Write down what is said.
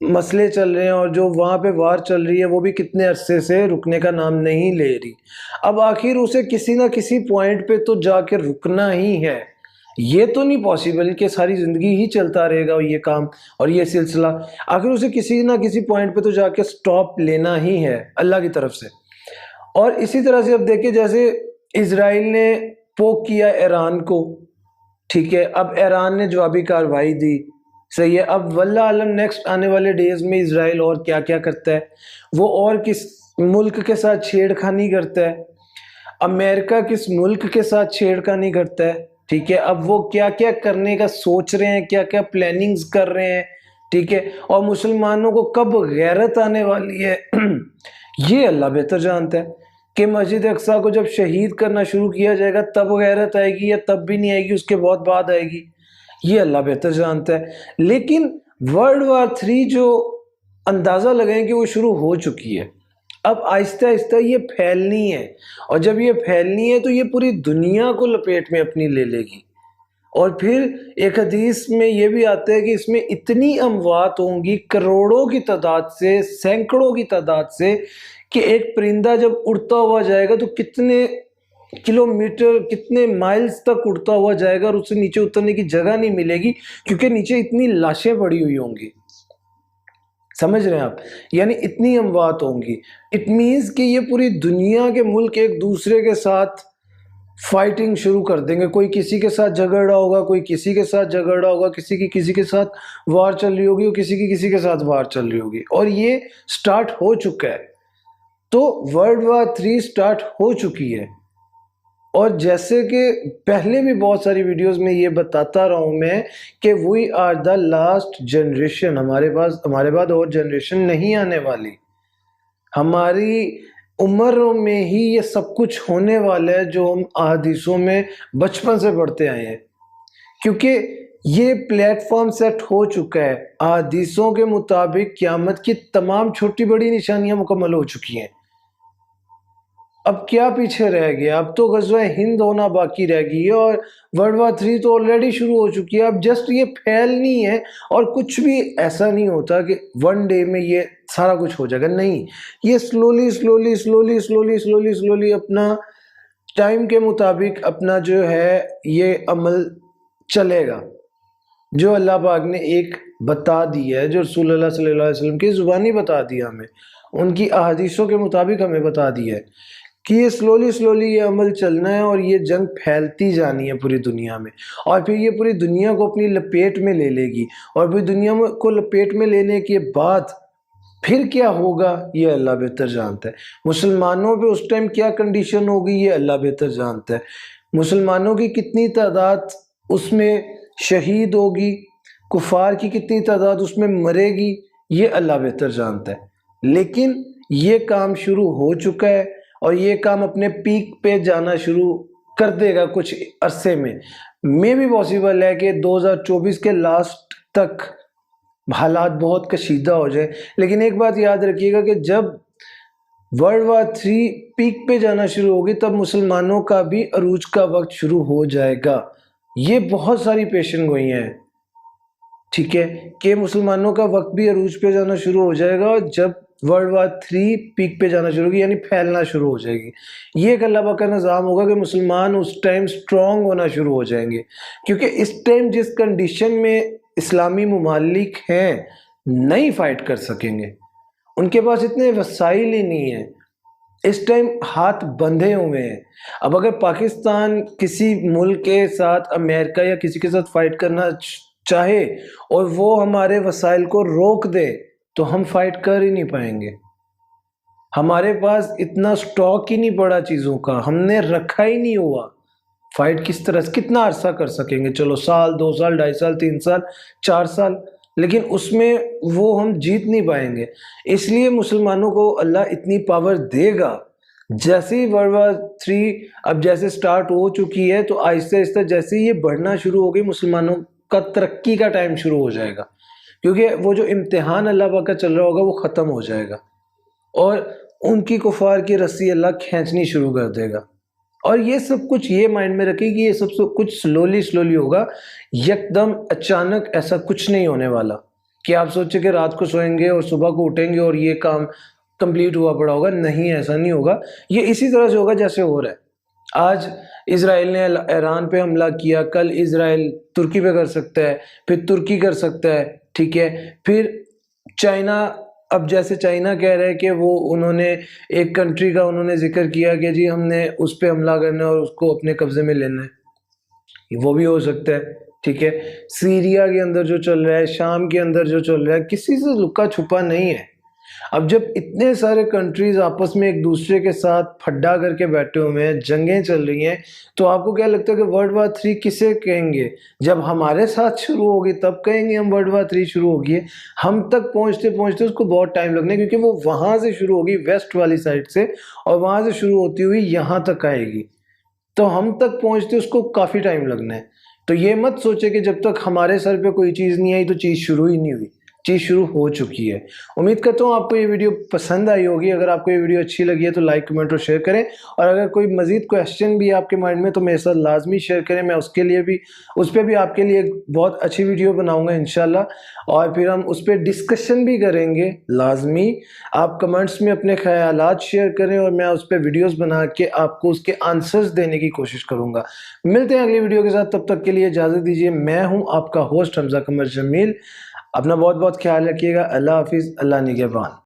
مسئلے چل رہے ہیں اور جو وہاں پہ وار چل رہی ہے وہ بھی کتنے عرصے سے رکنے کا نام نہیں لے رہی. اب آخر اسے کسی نہ کسی پوائنٹ پہ تو جا کے رکنا ہی ہے. یہ تو نہیں پاسبل کہ ساری زندگی ہی چلتا رہے گا یہ کام اور یہ سلسلہ. آخر اسے کسی نہ کسی پوائنٹ پہ تو جا کے سٹاپ لینا ہی ہے اللہ کی طرف سے. اور اسی طرح سے اب دیکھیں جیسے اسرائیل نے پوک کیا ایران کو، ٹھیک ہے، اب ایران نے جوابی کارروائی دی، صحیح ہے. اب واللہ عالم نیکسٹ آنے والے ڈیز میں اسرائیل اور کیا کیا کرتا ہے، وہ اور کس ملک کے ساتھ چھیڑ خانی کرتا ہے، امریکہ کس ملک کے ساتھ چھیڑ خانی کرتا ہے، ٹھیک ہے. اب وہ کیا کیا کرنے کا سوچ رہے ہیں، کیا کیا پلاننگز کر رہے ہیں، ٹھیک ہے. اور مسلمانوں کو کب غیرت آنے والی ہے یہ اللہ بہتر جانتا ہے کہ مسجد اقصیٰ کو جب شہید کرنا شروع کیا جائے گا تب غیرت آئے گی یا تب بھی نہیں آئے گی، اس کے بہت بعد آئے گی، یہ اللہ بہتر جانتا ہے. لیکن ورلڈ وار 3 جو اندازہ لگائیں کہ وہ شروع ہو چکی ہے، اب آہستہ آہستہ یہ پھیلنی ہے، اور جب یہ پھیلنی ہے تو یہ پوری دنیا کو لپیٹ میں اپنی لے لے گی. اور پھر ایک حدیث میں یہ بھی آتا ہے کہ اس میں اتنی اموات ہوں گی، کروڑوں کی تعداد سے، سینکڑوں کی تعداد سے، کہ ایک پرندہ جب اڑتا ہوا جائے گا تو کتنے کلومیٹر، کتنے مائلز تک اڑتا ہوا جائے گا اور اسے نیچے اترنے کی جگہ نہیں ملے گی، کیونکہ نیچے اتنی لاشیں پڑی ہوئی ہوں گی. سمجھ رہے ہیں آپ؟ یعنی اتنی اموات ہوں گی. اٹ مینز کہ یہ پوری دنیا کے ملک ایک دوسرے کے ساتھ فائٹنگ شروع کر دیں گے. کوئی کسی کے ساتھ جھگڑ رہا ہوگا، کوئی کسی کے ساتھ جھگڑ رہا ہوگا، کسی کے ساتھ وار چل رہی ہوگی اور کسی کے ساتھ وار چل رہی ہوگی. اور یہ سٹارٹ ہو چکا ہے. تو ورلڈ وار 3 سٹارٹ ہو چکی ہے. اور جیسے کہ پہلے بھی بہت ساری ویڈیوز میں یہ بتاتا رہا ہوں میں کہ we are the last generation. ہمارے بعد اور جنریشن نہیں آنے والی. ہماری عمر میں ہی یہ سب کچھ ہونے والا ہے جو ہم احادیثوں میں بچپن سے پڑھتے آئے ہیں، کیونکہ یہ پلیٹ فارم سیٹ ہو چکا ہے. احادیثوں کے مطابق قیامت کی تمام چھوٹی بڑی نشانیاں مکمل ہو چکی ہیں. اب کیا پیچھے رہ گیا؟ اب تو غزوہ ہند ہونا باقی رہ گئی ہے، اور ورلڈ وار 3 تو آلریڈی شروع ہو چکی ہے. اب جسٹ یہ پھیلنی ہے، اور کچھ بھی ایسا نہیں ہوتا کہ ون ڈے میں یہ سارا کچھ ہو جائے گا. نہیں، یہ سلولی اپنا ٹائم کے مطابق اپنا جو ہے یہ عمل چلے گا. جو اللہ پاک نے ایک بتا دی ہے، جو رسول اللہ صلی اللہ علیہ وسلم کی زبانی بتا دیا، ہمیں ان کی احادیثوں کے مطابق ہمیں بتا دیا ہے کہ یہ سلولی یہ عمل چلنا ہے، اور یہ جنگ پھیلتی جانی ہے پوری دنیا میں. اور پھر یہ پوری دنیا کو اپنی لپیٹ میں لے لے گی، اور پوری دنیا کو لپیٹ میں لینے کے بعد پھر کیا ہوگا یہ اللہ بہتر جانتا ہے. مسلمانوں پہ اس ٹائم کیا کنڈیشن ہوگی یہ اللہ بہتر جانتا ہے. مسلمانوں کی کتنی تعداد اس میں شہید ہوگی، کفار کی کتنی تعداد اس میں مرے گی، یہ اللہ بہتر جانتا ہے. لیکن یہ کام شروع ہو چکا ہے، اور یہ کام اپنے پیک پہ جانا شروع کر دے گا کچھ عرصے میں بھی پاسبل ہے کہ 2024 کے لاسٹ تک حالات بہت کشیدہ ہو جائے. لیکن ایک بات یاد رکھیے گا کہ جب ورلڈ وار 3 پیک پہ جانا شروع ہوگی تب مسلمانوں کا بھی عروج کا وقت شروع ہو جائے گا. یہ بہت ساری پیشن گوئیاں ہیں، ٹھیک ہے، کہ مسلمانوں کا وقت بھی عروج پہ جانا شروع ہو جائے گا. اور جب ورلڈ وار 3 پیک پہ جانا شروع ہوگی یعنی پھیلنا شروع ہو جائے گی، یہ ایک اللہ پاک کا نظام ہوگا کہ مسلمان اس ٹائم سٹرونگ ہونا شروع ہو جائیں گے. کیونکہ اس ٹائم جس کنڈیشن میں اسلامی ممالک ہیں نہیں فائٹ کر سکیں گے، ان کے پاس اتنے وسائل ہی نہیں ہیں. اس ٹائم ہاتھ بندھے ہوئے ہیں. اب اگر پاکستان کسی ملک کے ساتھ، امریکہ یا کسی کے ساتھ فائٹ کرنا چاہے اور وہ ہمارے وسائل کو روک دے تو ہم فائٹ کر ہی نہیں پائیں گے. ہمارے پاس اتنا سٹاک ہی نہیں پڑا چیزوں کا، ہم نے رکھا ہی نہیں ہوا. فائٹ کس طرح سے کتنا عرصہ کر سکیں گے؟ چلو سال، 2 سال، 2.5 سال، 3 سال، 4 سال، لیکن اس میں وہ ہم جیت نہیں پائیں گے. اس لیے مسلمانوں کو اللہ اتنی پاور دے گا. جیسے ہی ورلڈ وار 3 اب جیسے سٹارٹ ہو چکی ہے تو آہستہ آہستہ جیسے ہی یہ بڑھنا شروع ہو گئی، مسلمانوں کا ترقی کا ٹائم شروع ہو جائے گا. کیونکہ وہ جو امتحان اللہ پاک کا چل رہا ہوگا وہ ختم ہو جائے گا، اور ان کی کفار کی رسی اللہ کھینچنی شروع کر دے گا. اور یہ سب کچھ یہ مائنڈ میں رکھیں کہ یہ سب کچھ سلولی ہوگا، یک دم اچانک ایسا کچھ نہیں ہونے والا کہ آپ سوچیں کہ رات کو سوئیں گے اور صبح کو اٹھیں گے اور یہ کام کمپلیٹ ہوا پڑا ہوگا. نہیں، ایسا نہیں ہوگا. یہ اسی طرح سے ہوگا جیسے ہو رہا ہے. آج اسرائیل نے ایران پہ حملہ کیا، کل اسرائیل ترکی پہ کر سکتا ہے، پھر ترکی کر سکتا ہے، ٹھیک ہے. پھر چائنا، اب جیسے چائنا کہہ رہے کہ وہ انہوں نے ایک کنٹری کا انہوں نے ذکر کیا کہ جی ہم نے اس پہ حملہ کرنا ہے اور اس کو اپنے قبضے میں لینا ہے. وہ بھی ہو سکتا ہے، ٹھیک ہے. سیریا کے اندر جو چل رہا ہے، شام کے اندر جو چل رہا ہے، کسی سے لکا چھپا نہیں ہے. اب جب اتنے سارے کنٹریز آپس میں ایک دوسرے کے ساتھ پھڈا کر کے بیٹھے ہوئے ہیں، جنگیں چل رہی ہیں، تو آپ کو کیا لگتا ہے کہ ورلڈ وار 3 کسے کہیں گے؟ جب ہمارے ساتھ شروع ہوگی تب کہیں گے ہم ورلڈ وار 3 شروع ہوگی ہے. ہم تک پہنچتے پہنچتے اس کو بہت ٹائم لگنا ہے، کیونکہ وہ وہاں سے شروع ہوگی ویسٹ والی سائڈ سے، اور وہاں سے شروع ہوتی ہوئی یہاں تک آئے گی. تو ہم تک پہنچتے اس کو کافی ٹائم لگنا ہے. تو یہ مت سوچے کہ جب تک ہمارے سر پہ کوئی چیز نہیں آئی تو چیز شروع ہی نہیں ہوئی. چیز شروع ہو چکی ہے. امید کرتا ہوں آپ کو یہ ویڈیو پسند آئی ہوگی. اگر آپ کو یہ ویڈیو اچھی لگی ہے تو لائک، کمنٹ اور شیئر کریں. اور اگر کوئی مزید کویسچن بھی آپ کے مائنڈ میں تو میرے ساتھ لازمی شیئر کریں. میں اس پہ بھی آپ کے لیے ایک بہت اچھی ویڈیو بناؤں گا انشاءاللہ، اور پھر ہم اس پہ ڈسکشن بھی کریں گے. لازمی آپ کمنٹس میں اپنے خیالات شیئر کریں اور میں اس پہ ویڈیوز بنا کے آپ کو اس کے آنسرز دینے کی کوشش کروں گا. ملتے ہیں اگلی ویڈیو کے ساتھ، تب تک کے لیے اجازت دیجیے. میں ہوں آپ کا ہوسٹ حمزہ قمر جمیل. اپنا بہت بہت خیال رکھیے گا. اللہ حافظ. اللہ نگہبان.